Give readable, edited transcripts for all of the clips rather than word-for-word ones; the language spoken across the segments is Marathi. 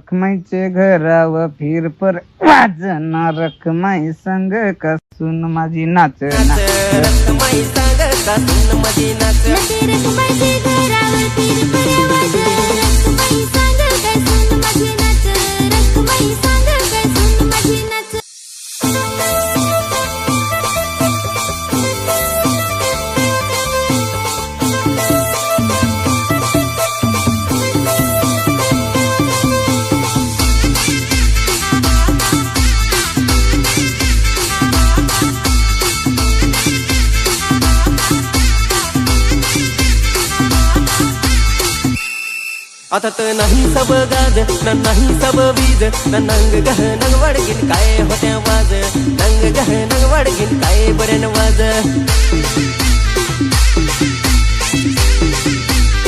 रखमाईचे घराव फिर पर वाजना रखमाई संग कसून माझी नाच रखमाई सांग का सुन माझी नाच रखमाईचे घरावर फिर पर वाजना रखमाई सांग का सुन माझी नाच रखमाई सांग का सुन माझी नाच आता तर नाही सब गाज नाही सब वीज नंग गह नंग वडगिन काय होत्या वाज नंग गह नंग वडगिन काय बरेन वाज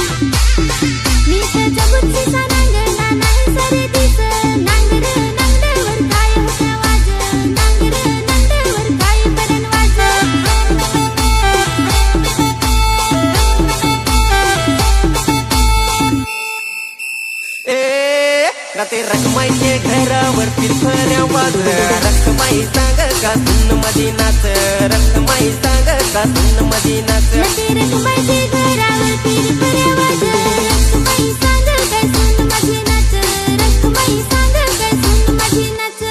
मी त्याच्या बुद्धीचा नांगरला नाही सरे दिस नांगर नंदवर काय होत्या वाज नांगर नंदवर काय बरेन वाज ना ते रखमाईचे घरावर फिरफऱ्या वाज रखमाई सांग का सुन माझी नाच रखमाई सांग का सुन माझी नाच रखमाईचे घरावर फिर पर वाज रखमाई सांग काय सुन माझी नाच रखमाई सांग काय सुन माझी नाच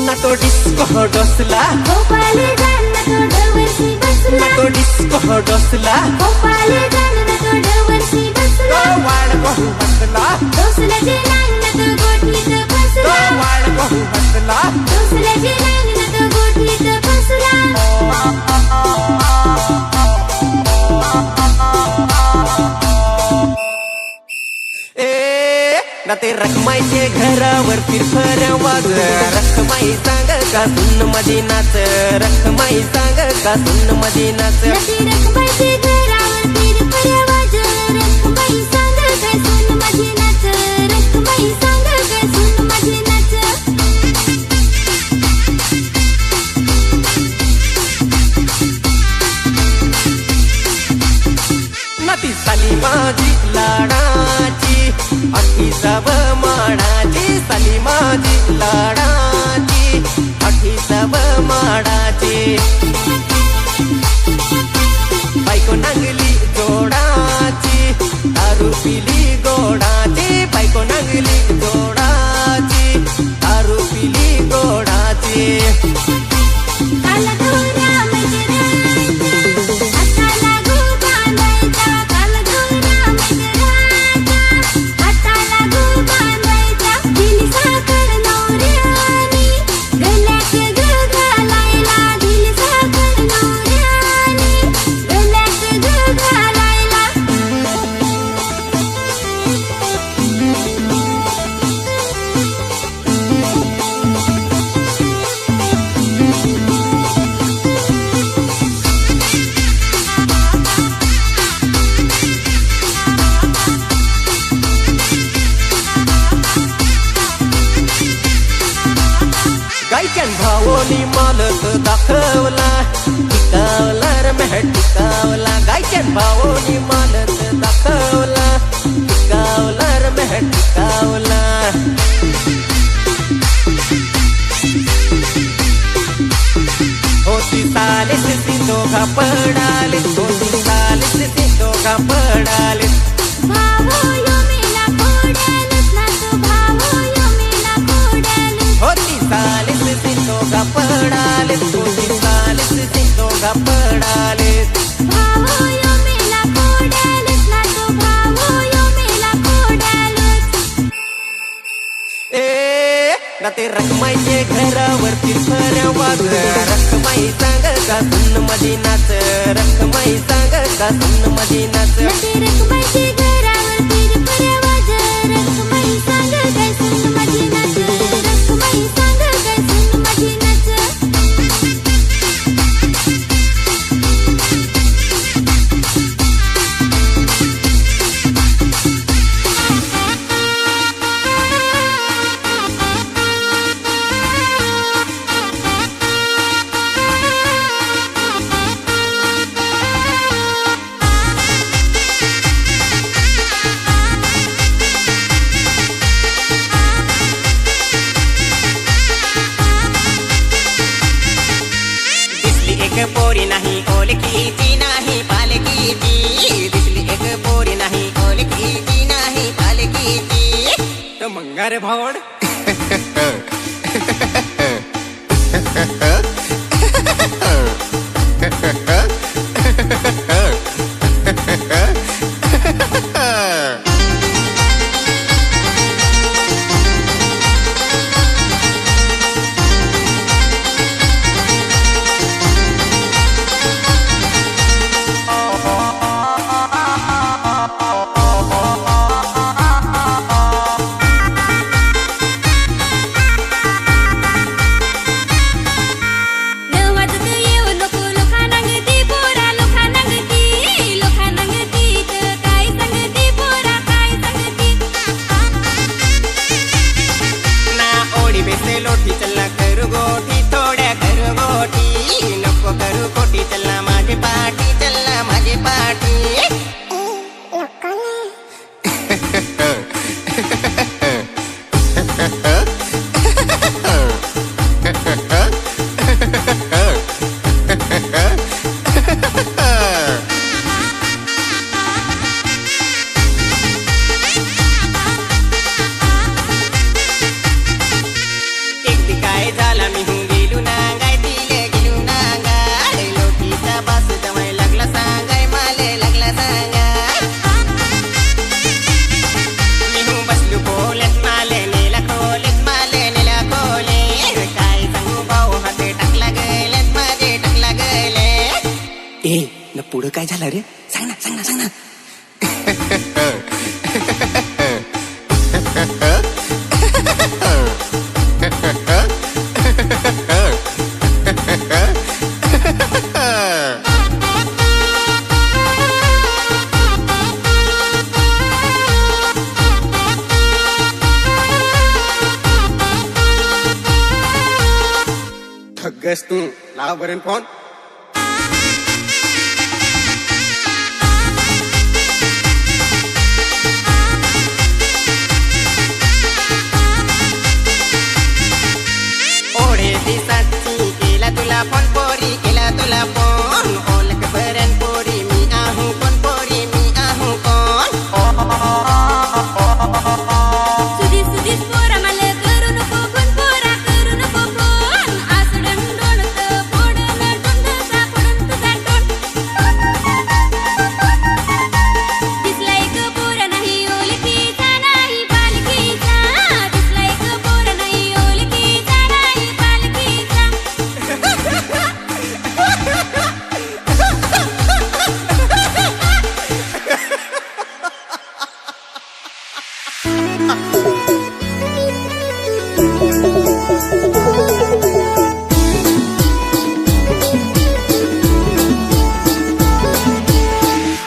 ना तो डिस्को डोसला गोपाल जान तो डवरसी बसला ना तो डिस्को डोसला गोपाल जान तो डवरसी बसला वाड बहु हसला डोसल्याचे नांग तो गोठीत बसला वाड बहु हसला डोसल्याचे नांग तो गोठीत बसला ना ते रखमाईचे घरावर फिरफऱ्या वाज रखमाई सांग का सुन माझी नाच रखमाई सांग का सुन माझी नाच रखमाईचे घरावर फिर पर वाज रखमाई सांग काय सुन माझी नाच रखमाई सांग काय सुन माझी नाच नाती साली माझी लाडाची अठी सब माडाची साली माझी लाडाची अठी सब माडाची बायको नांगली जोडाची दारू पिली गोडाची बायको नांगली जोडाची दारू पिली गोडाची काला घोडा मैत्राचा आता लागू बांधायचा काला घोडा मैत्राचा आता लागू बांधायचा दिली साखर नवऱ्यानी गल्यात ग घालायला दिली साखर नवऱ्यानी गल्यात ग घालायला गायच्यान भावोनी मालक दाखवला टिकावला रे मेह टिकावला गायच्यान भावोनी मालक दाखवला टिकावला रे मेह टिकावला होती सालीस ती दोघा पडाले होती सालीस ती दोघा पडाले भावो यो मेला कोड्यालच ना तो भावो यो मेला कोड्यालच होती सालीस ती दोघा पडाले होती सालीस ती दोघा पडाले भावो यो मेला कोड्यालच ना तो भावो यो मेला कोड्यालच ना ते रखमाईचे घरावर फिरफऱ्या वाज रखमाई सांग का सुन माझी नाच रखमाई सांग का सुन माझी नाच रखमाईचे घरावर फिर पर वाज रखमाई सांग काय सुन माझी नाच रखमाई सांग काय सुन माझी नाच ओळखीची नाही पालकीची, दिसली एक पोरी नाही ओळखीची नाही पालकीची. तर मंगार भावड पुढं काय झालं रे? सांग ना सांग ना सांग ना. ठग्गस तू, लाव बरेन फोन. केला तुला फोन पोरी, केला तुला फोन. ओळख बरन पोरी, मी आहू कोण पोरी, मी आहू कोण. सुदी सुदी पोरा मला करू नको फोन, पोरा करू नको फोन. आसडन डोळत फोडलं डोंडसा फोडून तुझा तोंड. दिसला एक पोरा नाही ओळखीचा नाही पालखीचा, दिसला एक पोरा नाही ओळखीचा नाही पालखीचा.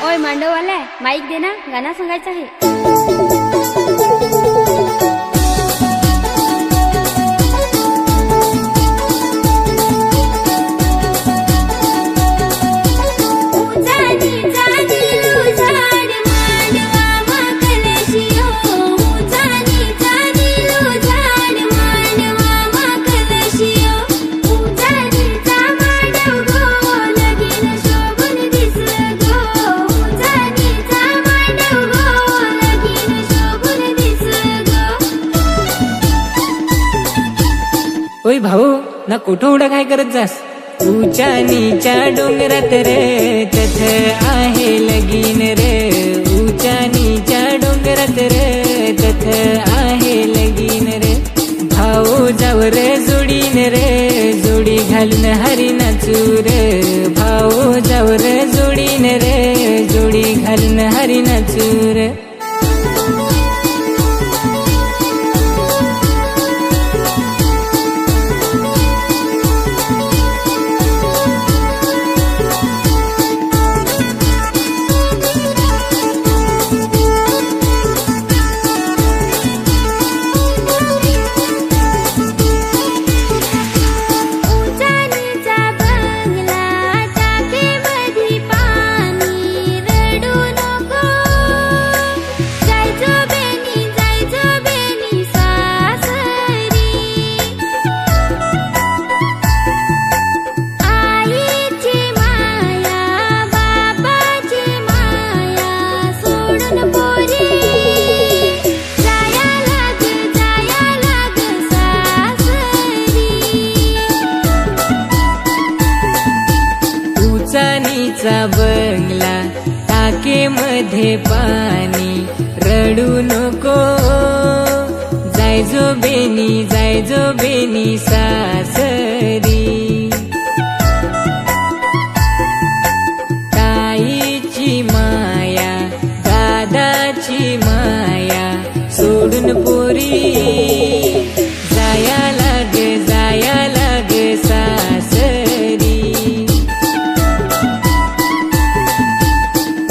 ओय मांडववाला, माईक दे ना, गाणं सांगायचं आहे. ओय भाऊ ना कुठं उडा काय करत जास. उच्या नीच्या डोंगरात रे तथ आहे लगीन रे. उच्या नीच्या डोंगरात रे तथ आहे लगीन रे. भाऊ जाव रे जोडीन रे, जोडी घालून हरी नाचू रे. भाऊ जाव रे जोडीन रे, जोडी घालून हरी नाचू रे. बंगला टाकेमध्ये पाणी, रडू नको असा बंगला, टाकेमध्ये पाणी, रडू नको, जायजो बेनी सासरी. ताईची माया, दादाची माया, सोडून पोरी जाया लाग सासरी.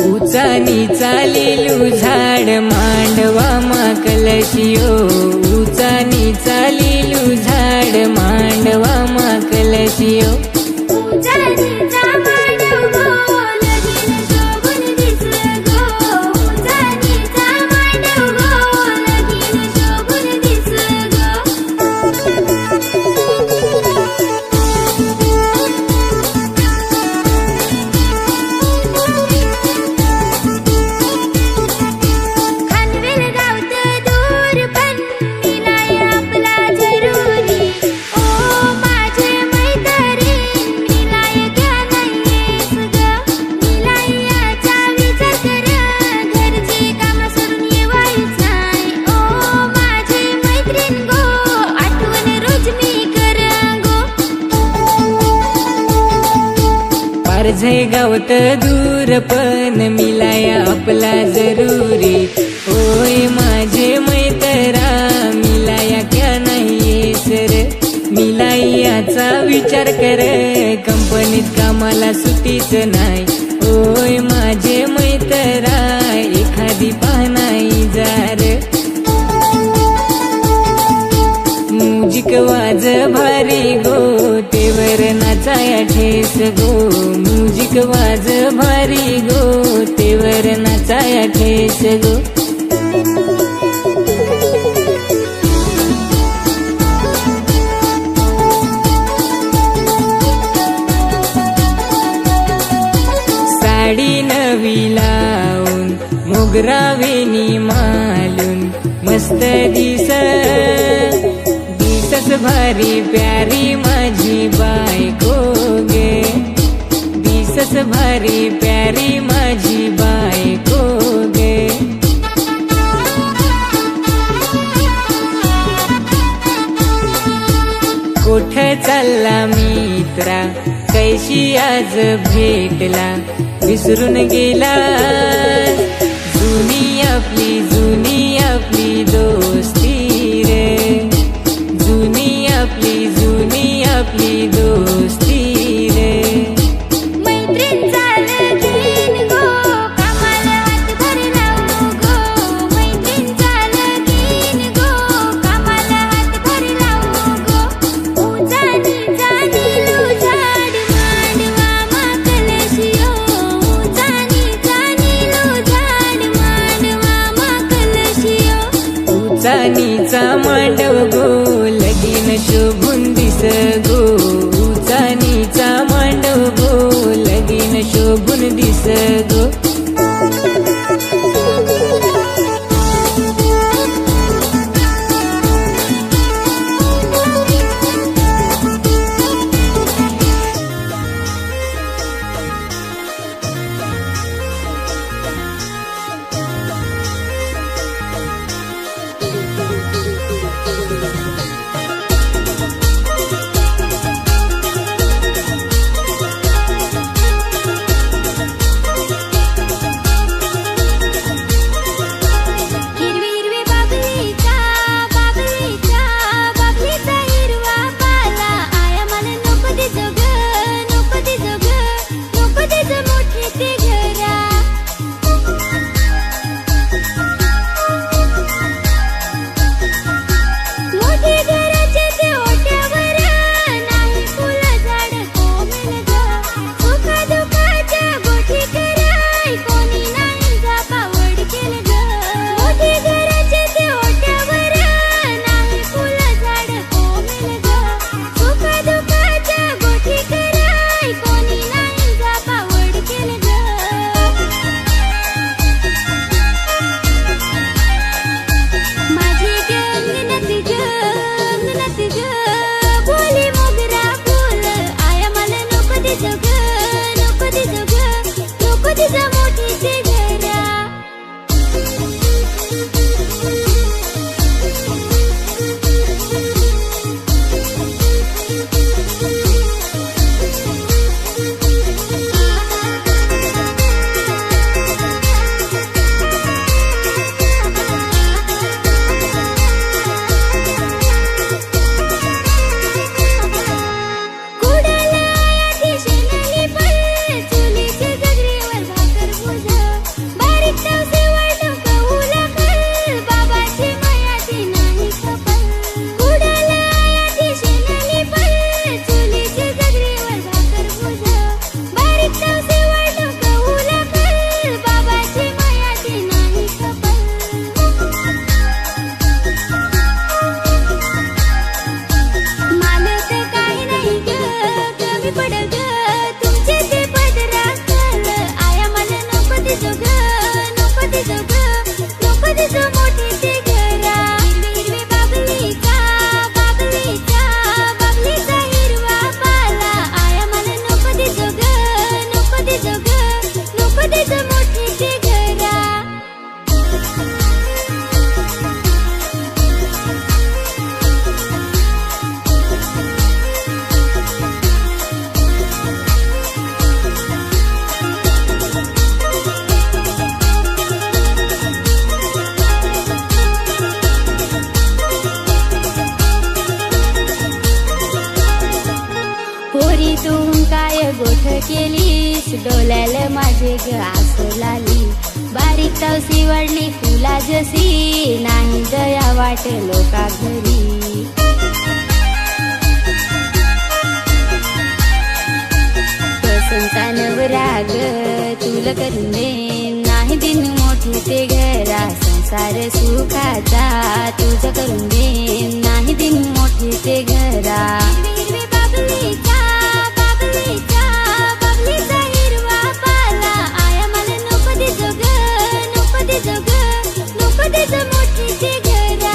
उचानी चालिलू झाड मांडवा मा कलशियो, उचानी चालिलू झाड मांडवा मा कलशियो. उजानीचा मांडव गो, लगीन शोभून दिसलं गो. उजानीचा मांडव गो, लगीन शोभून दिसलं गो. खानवेल गावत दूर पण मिलाय आपला जरुरी. ओ माझे मैत्रीण मिलाय क्या नाहीयेस ग. मिलायाचा विचार कर, घरची कामं सोडून येवायच नाही. ओ माझी मैत्रीण गो, आठवण रोज मी कर गो. पारझय गावत दूर पण मिलाया आपला जरुरी. ओय माझे मैतरा मिलाया क्या नाहीयेस रे. मिलायाचा विचार कर, कंपनीत कामाला सुट्टीच नाही. ओय माझे मैतरा एखादी पाहनाई जार. म्युझिक वाज भारी गो, तेवर नाचाया ठेस गो. म्युझिक वाज भारी गो, तेवर नाचाया ठेस गो. साडी नवी लावून, मोगरा वेणी मालून, मस्त दिसस भारी प्यारी माझी बायको गे. दिसस भारी प्यारी माझी बायको गे. कुठे चालला मित्रा, कैशी आज भेटला, विसरून गेला जुनी आपली दोस्ती रे. जुनी आपली दोस्ती रे. मैत्रीण झालं घेईन गो, कामाला हातभार लावू गो. मैत्रीण झालं घेईन गो, कामाला हातभार लावू गो. उजानीचा निलू झाड मांडवा मा कलशियो. उजानीचा निलू झाड मांडवा मा कलशियो. उचानीचा मांडव गो, लगीन शोभून दिस गो. उचानीचा मांडव गो, लगीन शोभून दिस गो. केलीस डोल्याला माझे ग आसू लाली बारीक तवसी वाढली फुला जशी नाही दया वाट लोका घरी पसंता नवरा ग तुला करून देन नाही दिन मोठे ते घरा संसार सुखाचा तुझं करून देन नाही दिन मोठे ते घरा बाबलीचा बाबलीचा बाबलीचा हिरवा पाला आया मला नको दे जोग नको दे जोग नको दे जो मोठे ते घरा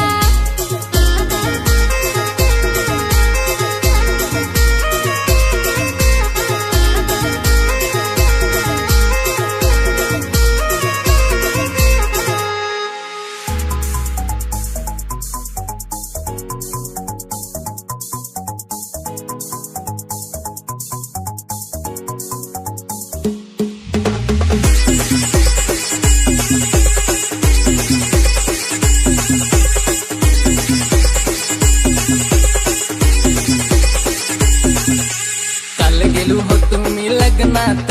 काल गेलो हो तुम्ही लग्नात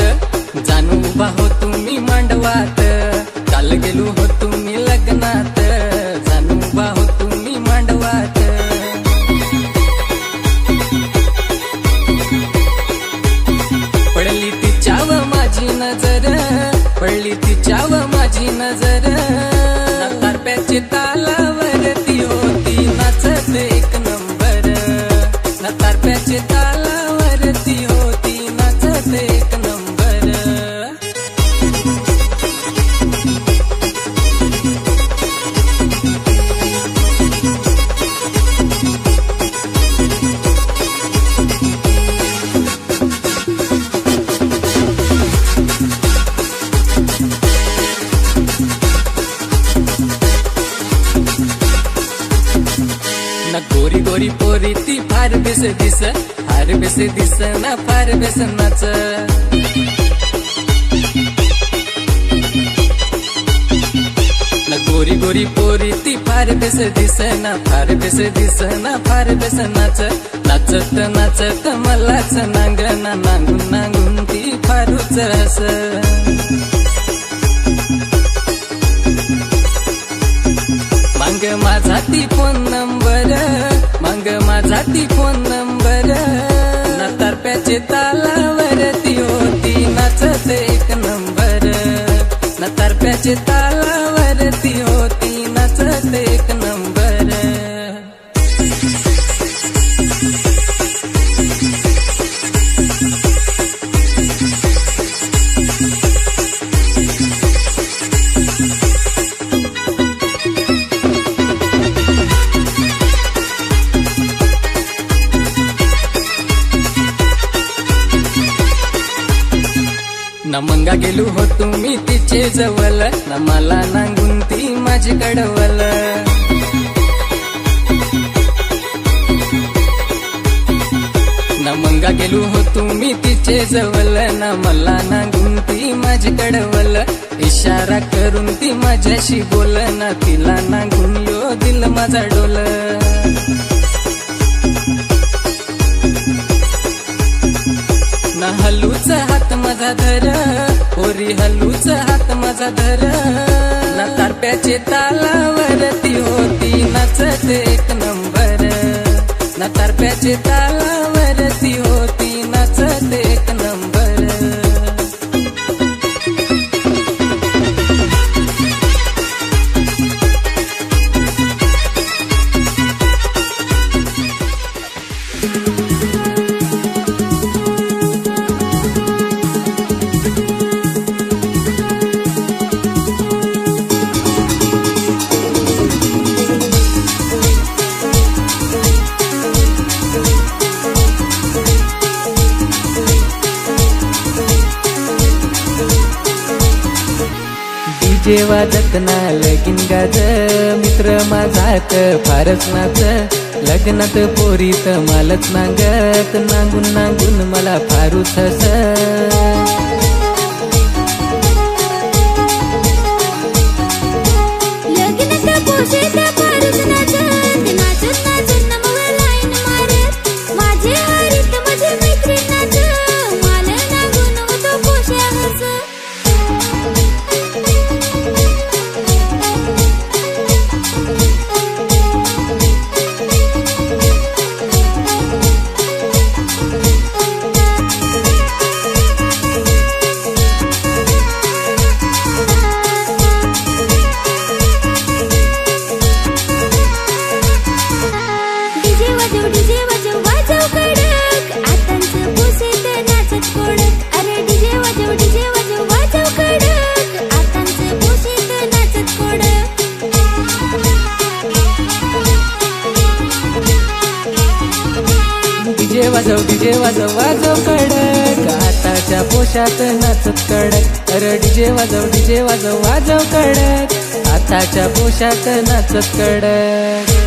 जाणू उभा हो तुम्ही मांडवात काल गेलो हो तुम्ही लग्नात जाणू उभा हो तुम्ही मांडवात पडली तिच्याव माझी नजर पडली तिच्याव माझी नजर तारप्याची तालावरती होती नाचत एक नंबर तारप्याची तालावरती होती नाचत एक नंबर ना गोरी गोरी पोरी ती फार बेस दिस फार बेस दिस ना फार बेस नाच ना गोरी गोरी पोरी ती फार बेस दिस ना फार बेस दिस ना फार बेस नाच नाचत नाचत मलाच नांगना नांगून नांगून ती फारूच हस मांग माझा ती फोन नंबर मांग माझा ती फोन नंबर ना तारप्याचे तालावरती होती नाचत एक नंबर ना तारप्याचे तालावरती होती नाचत एक नंबर ना मंगा गेलो हो तुम्ही तिचे जवळ ना मला नांगून ती माझी कडवल ना मंगा गेलो हो तुम्ही तिचे जवळ ना मला नांगून ती माझी कडवल इशारा करून ती माझ्याशी बोल ना तिला नांगून यो दिल माझा डोल ना हलूच हात माझा धर पोरी हलूच हात माझा धर ना तारप्याचे तालावरती होती नाचत एक नंबर ना तारप्याचे तालावरती होती नाचत एक नंबर डीजे वाजत ना लगीन गाज मित्र माझात फारच नाच लग्नात पोरीत मालच नांगत नांगून नांगून मला फारूच हस लग्नात पोशेत फारूच नाचत नाचत नाचत ना मग लाईन मारत माझे हरीत माझे मैत्रीण नाच मला नागून वाजव कडक आताच्या पोशात नाचत कडक अरे डीजे वाजव वाजव कडक आताच्या पोशात नाचत कडक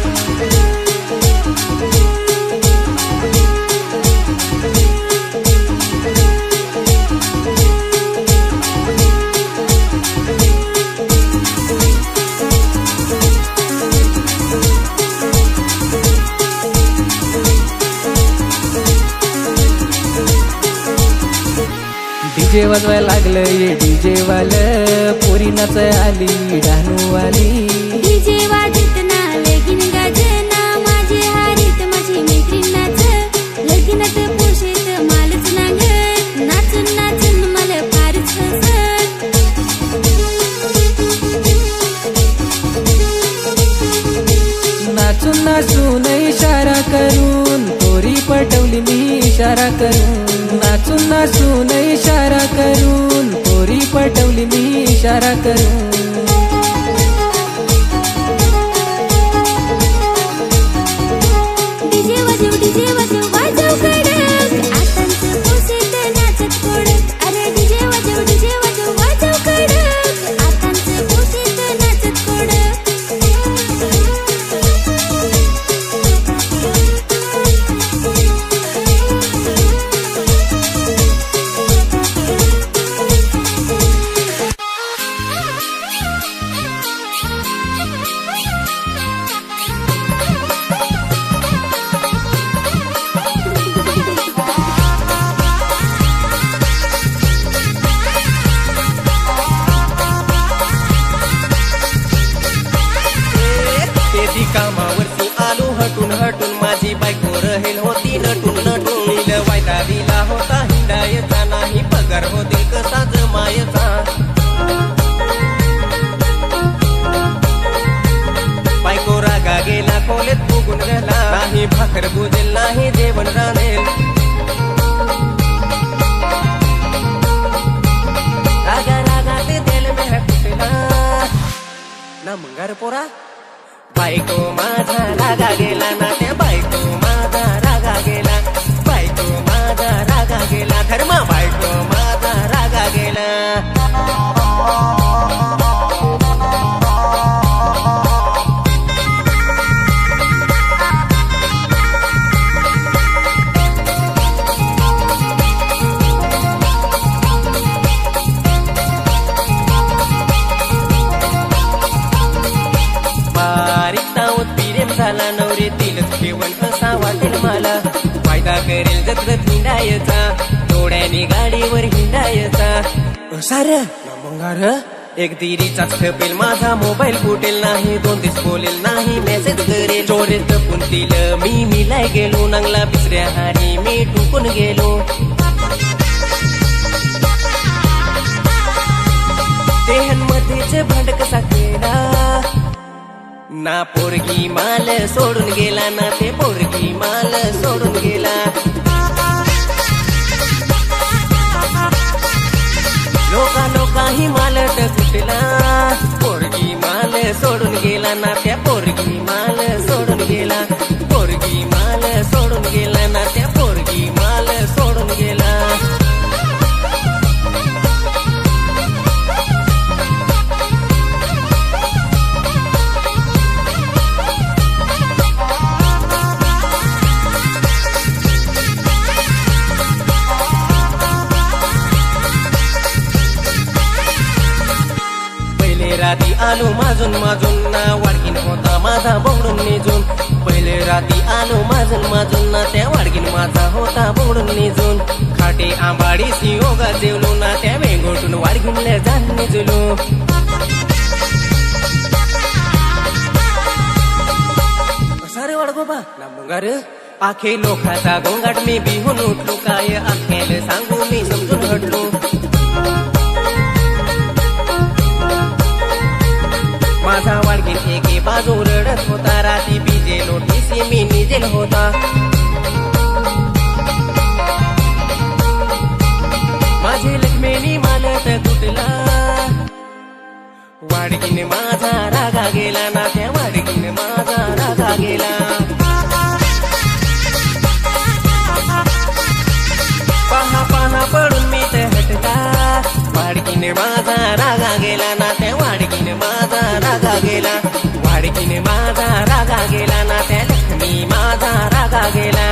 डीजे वाजवायला लागलं ये डीजे वालं पोरी नाचाय आली डानू आली डीजे वाजत ना लगीन गाजना माझे हारीत माझी मैत्रीण नाच लगीनात पोशेत मालच ना ग नाचून नाचून मला फारच हसत नाचून नाचून इशारा करून पोरी पटवली मी इशारा करून नाचून नाचून इशारा करून पोरी पटवली मी इशारा करून डीजे वाजव वाजव कडक आतांचं पोसेत नाचत कडक अरे डीजे वाजव वाजव कडक आतांचं पोसेत नाचत कडक कामावरती आलो हटून हटून माझी बायको रहेल होती नटून नटून हिला वायदा दिला होता हिंडायचा नाही पगार होतील कसा जमायचा बायको रागा गेला खोलेत फुगून गेला नाही भाकर बुजेल नाही जेवण राहेल रागा रागा ते दिल मेरा कुठला ना मंगार पोरा बायको माझा रागा गेला ना त्या बायको माझा रागा गेला बायको माझा रागा गेला धर्मा बायको माझा रागा गेला झाला नवरीतीलच जेवण कसा वाटेल मला फायदा करेल जगत हिंडायचा डोळ्याने गाडीवर हिंडायचा सार मंगार एक दिरीचाच ठपेल माझा मोबाईल फुटेल नाही 2 दिवस बोलेल नाही मेसेज करेल चोरेत पुंतील मी मिलाय गेलो नांगला बिसऱ्या हारी मी टुकून गेलो देहांमध्येच भांड कसा केला ना पोरगी माल सोडून गेला ना ते पोरगी माल सोडून गेला लोका ही माल टकुटला पोरगी माल सोडून गेला ना त्या पोरगी माल सोडून गेला पोरगी माल सोडून गेला ना त्या पोरगी माल सोडून गेला राती आलो माजून ना वाडगीन होता माझा बोंगडून निजून पहिले राती आलो माजून ना त्या वाडगीन माझा होता बोंगडून निजून खाटे आंबाडी सियोगा जेवलो ना त्या वेंगोटून वाडगीनला जाण निजलो सारे वाडगोबा ना मुंगार आखे लोकाचा गोंगाट मी बिहून उठलो काय आखेल सांगू मी समजून हटलो माझा वाडगीन एके बाजू रडत होता राती बिजेलो टीसी मी निजेल होता माझे लक्ष्मीनी मालत कुठला वाडगीन माझा रागा गेला ना त्या वाडगीन माझा रागा गेला वाडकीने माझा रागा गेला ना त्या वाडकीने माझा रागा गेला वाडकीने माझा रागा गेला ना त्या लक्ष्मी माझा रागा गेला